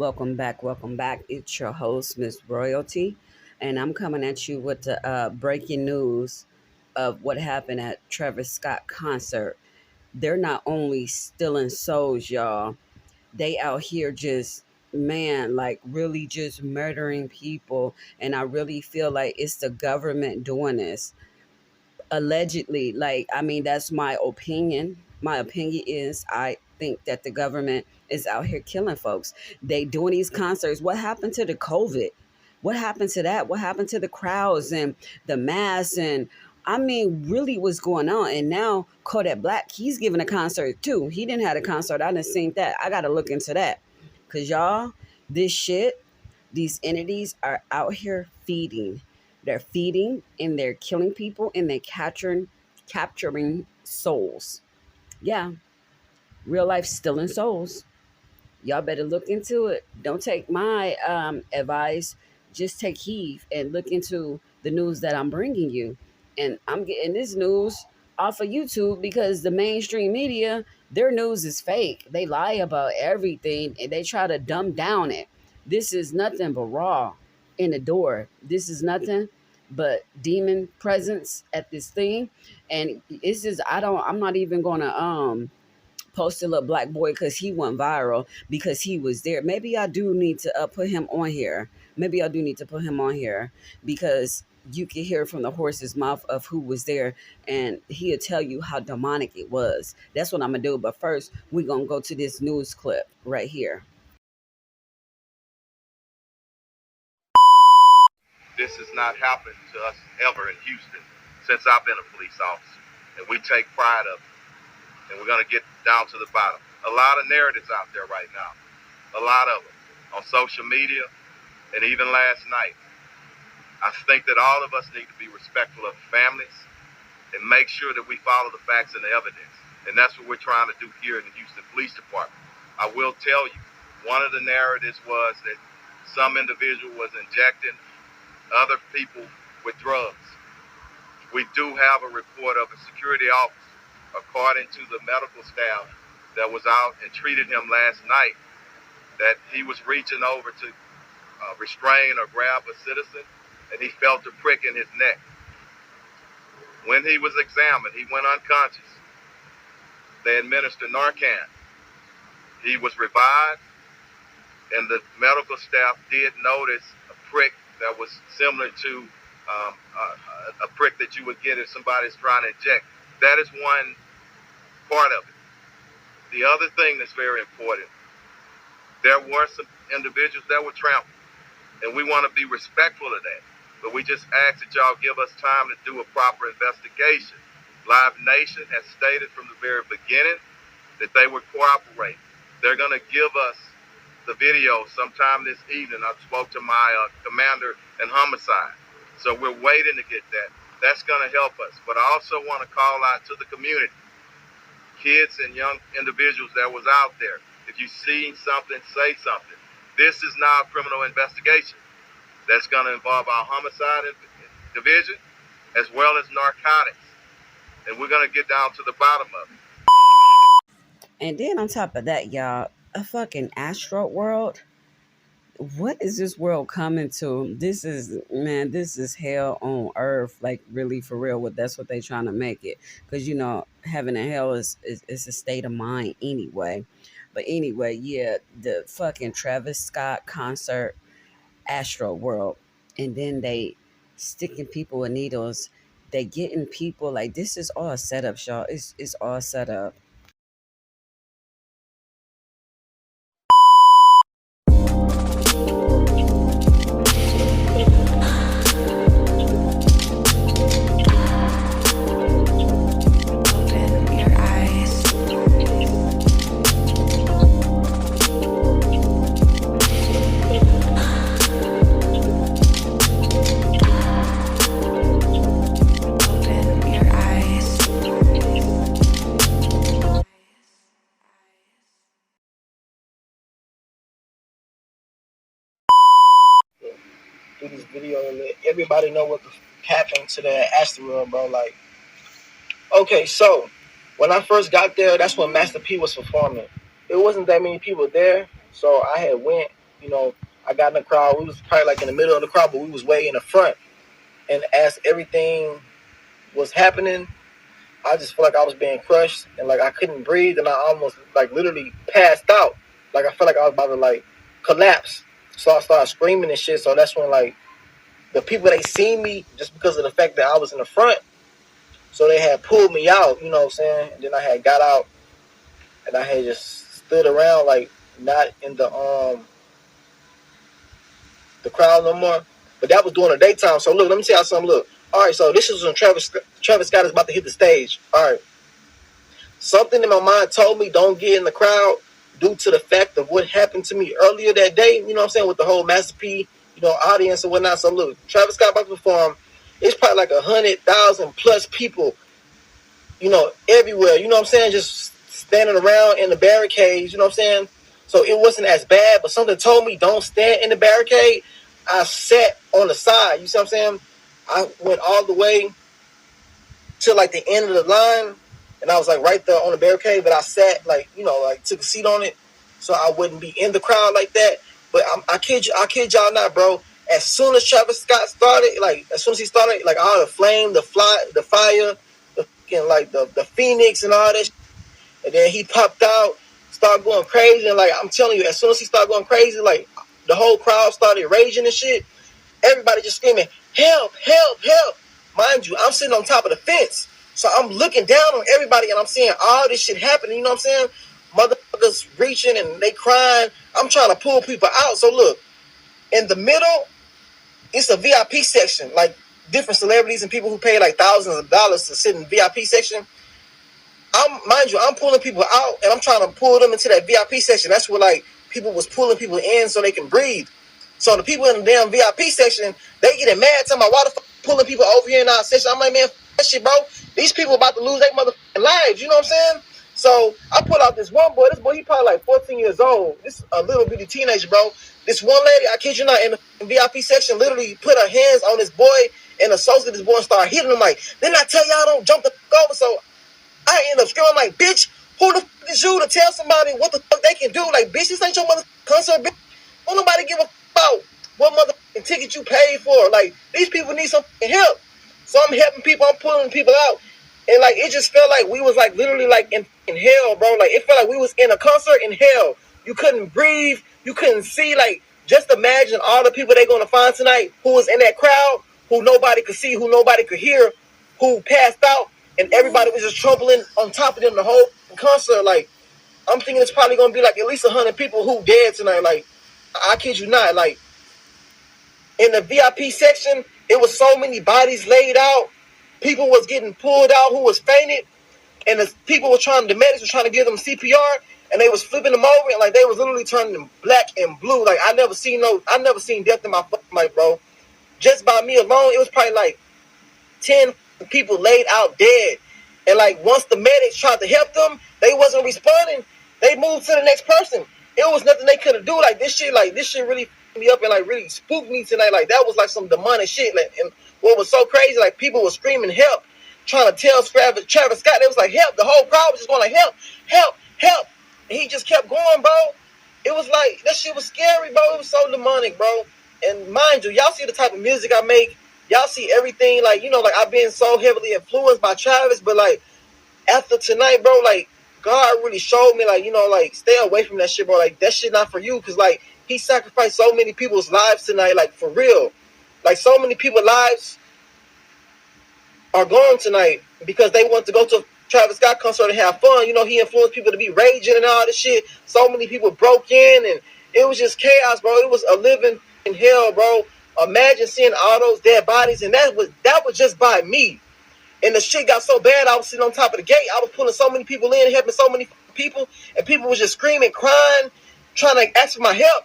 welcome back, welcome back. It's your host, Miss Royalty, and I'm coming at you with the breaking news of what happened at Travis Scott concert. They're not only stealing souls, y'all. They out here just man, like really just murdering people, and I really feel like it's the government doing this allegedly. Like, I mean, that's my opinion. My opinion is I think that the government is out here killing folks. They doing these concerts. What happened to the COVID? What happened to that? What happened to the crowds and the masks? And I mean, really what's going on? And now Kodak Black, he's giving a concert too. He didn't have a concert. I didn't seen that. I got to look into that. Cause y'all, this shit, these entities are out here feeding. They're feeding and they're killing people and they're capturing souls. Yeah, real life stealing souls. Y'all better look into it. Don't take my advice. Just take heed and look into the news that I'm bringing you. And I'm getting this news off of YouTube because the mainstream media, their news is fake. They lie about everything and they try to dumb down it. This is nothing but raw in the door. This is nothing but demon presence at this thing. And it's just I'm not even gonna posted a little black boy because he went viral because he was there. Maybe I do need to put him on here. Maybe I do need to put him on here because you can hear from the horse's mouth of who was there and he'll tell you how demonic it was. That's what I'm gonna do. But first, we're gonna go to this news clip right here. This has not happened to us ever in Houston since I've been a police officer. And we take pride of it. And we're going to get down to the bottom. A lot of narratives out there right now. A lot of them on social media and even last night. I think that all of us need to be respectful of families and make sure that we follow the facts and the evidence. And that's what we're trying to do here in the Houston Police Department. I will tell you, one of the narratives was that some individual was injecting other people with drugs. We do have a report of a security officer, according to the medical staff that was out and treated him last night, that he was reaching over to restrain or grab a citizen, and he felt a prick in his neck. When he was examined, he went unconscious. They administered Narcan. He was revived, and the medical staff did notice a prick that was similar to a prick that you would get if somebody's trying to inject. That is one part of it. The other thing that's very important, there were some individuals that were trampled, and we want to be respectful of that. But we just ask that y'all give us time to do a proper investigation. Live Nation has stated from the very beginning that they would cooperate. They're going to give us the video sometime this evening. I spoke to my commander in Homicide. So we're waiting to get that. That's going to help us. But I also want to call out to the community, kids and young individuals that was out there. If you see something, say something. This is now a criminal investigation. That's going to involve our homicide division as well as narcotics. And we're going to get down to the bottom of it. And then on top of that, y'all, a fucking Astroworld. What is this world coming to? This is man, this is hell on earth, like really for real. What that's what they trying to make it, because heaven and hell is a state of mind anyway. But anyway, yeah, the fucking Travis Scott concert, Astro World, and then they sticking people with needles. They getting people like this is all set up, y'all. It's all set up. Open your eyes. Open your eyes. Do this video and let everybody know what happened to that asteroid, bro. Like, okay, so when I first got there, that's when Master P was performing. It wasn't that many people there, so I had went I got in the crowd. We was probably like in the middle of the crowd, but we was way in the front. And as everything was happening, I just felt like I was being crushed and like I couldn't breathe, and I almost like literally passed out. Like I felt like I was about to like collapse. So I started screaming and shit. So that's when like the people, they seen me just because of the fact that I was in the front. So they had pulled me out, you know what I'm saying? And then I had got out and I had just stood around like not in the crowd no more. But that was during the daytime. So look, let me tell y'all something. Look. All right, so this is when Travis Scott is about to hit the stage. All right. Something in my mind told me don't get in the crowd due to the fact of what happened to me earlier that day, you know what I'm saying, with the whole Master P, audience and whatnot. So look, Travis Scott about to perform. It's probably like 100,000 plus people, everywhere, you know what I'm saying, just standing around in the barricades, you know what I'm saying? So it wasn't as bad, but something told me don't stand in the barricade. I sat on the side, you see what I'm saying? I went all the way to like the end of the line, and I was like right there on the barricade, but I sat like, like took a seat on it so I wouldn't be in the crowd like that. But I kid y'all not, bro. As soon as Travis Scott started, like as soon as he started, like all the flame, the fire, the fucking like the phoenix and all that shit, and then he popped out, started going crazy, and like I'm telling you, as soon as he started going crazy, like the whole crowd started raging and shit. Everybody just screaming, help, help, help. Mind you, I'm sitting on top of the fence. So I'm looking down on everybody and I'm seeing all this shit happening. You know what I'm saying? Motherfuckers reaching and they crying. I'm trying to pull people out. So look, in the middle, it's a VIP section. Like different celebrities and people who pay like thousands of dollars to sit in the VIP section. I'm pulling people out and I'm trying to pull them into that VIP section. That's where like people was pulling people in so they can breathe. So the people in the damn VIP section, they getting mad, talking about why the fuck pulling people over here in our section. I'm like, man, that shit, bro. These people about to lose their motherfucking lives. You know what I'm saying? So I pull out this one boy. This boy, he probably like 14 years old. This a little bitty teenager, bro. This one lady, I kid you not, in the VIP section, literally put her hands on this boy and associated this boy and started hitting him like, didn't I tell y'all don't jump the fuck over? So I end up screaming like, bitch, who the fuck is you to tell somebody what the fuck they can do? Like, bitch, this ain't your motherfucking concert, bitch. Don't nobody give a fuck about what motherfucking ticket you paid for. Like, these people need some help. So I'm helping people, I'm pulling people out. And like, it just felt like we was like literally like in hell, bro. Like, it felt like we was in a concert in hell. You couldn't breathe. You couldn't see. Like, just imagine all the people they're going to find tonight who was in that crowd, who nobody could see, who nobody could hear, who passed out, and everybody was just trampling on top of them the whole concert. Like, I'm thinking it's probably going to be like at least 100 people who dead tonight. Like, I kid you not. Like, in the VIP section, it was so many bodies laid out. People was getting pulled out who was fainted. And the medics were trying to give them CPR, and they was flipping them over, and like they was literally turning them black and blue. Like I never seen death in my fucking life, bro. Just by me alone, it was probably like 10 people laid out dead. And like once the medics tried to help them, they wasn't responding. They moved to the next person. It was nothing they could do. Like this shit really fucked me up and like really spooked me tonight. Like that was like some demonic shit. Like, and what was so crazy, like people were screaming help, trying to tell Travis Scott. They was like help. The whole crowd was just going like help, help, help. And he just kept going, bro. It was like that shit was scary, bro. It was so demonic, bro. And mind you, y'all see the type of music I make. Y'all see everything, like, like I've been so heavily influenced by Travis, but like after tonight, bro, like God really showed me, like, like stay away from that shit, bro. Like that shit not for you, because like he sacrificed so many people's lives tonight, like for real. Like so many people's lives are gone tonight because they want to go to a Travis Scott concert and have fun. He influenced people to be raging and all this shit. So many people broke in, and it was just chaos, bro. It was a living in hell, bro. Imagine seeing all those dead bodies, and that was just by me. And the shit got so bad, I was sitting on top of the gate. I was pulling so many people in, helping so many people, and people was just screaming, crying, trying to ask for my help.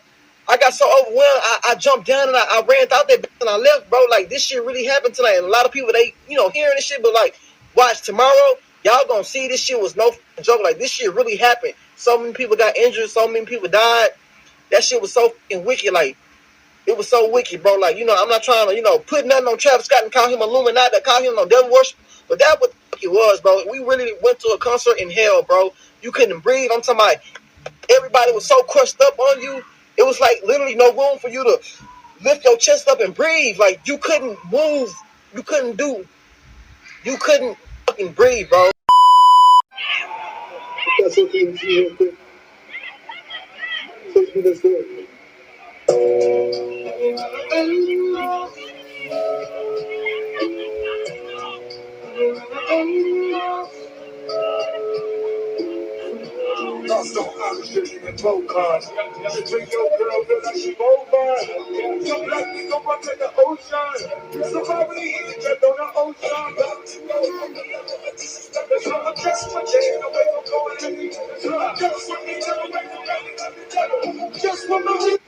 I got so overwhelmed, I jumped down and I ran out there and I left, bro. Like, this shit really happened tonight. And a lot of people, they, hearing this shit, but like, watch tomorrow, y'all gonna see this shit was no joke. Like, this shit really happened. So many people got injured, so many people died. That shit was so fucking wicked. Like, it was so wicked, bro. Like, I'm not trying to, put nothing on Travis Scott and call him Illuminati, call him no devil worship. But that's what the fuck it was, bro. We really went to a concert in hell, bro. You couldn't breathe. I'm talking about everybody was so crushed up on you. It was like literally no room for you to lift your chest up and breathe. Like you couldn't move. You couldn't fucking breathe, bro. That's okay with you real quick. Let's do this good. Lost on opportunity and both cards. You treat your girl feel like she both mine. Some black nigga run to the ocean. Somebody eat that on the ocean. That's how I just one day and away from going to me. That's how I just one day and away from going to me. Just one more.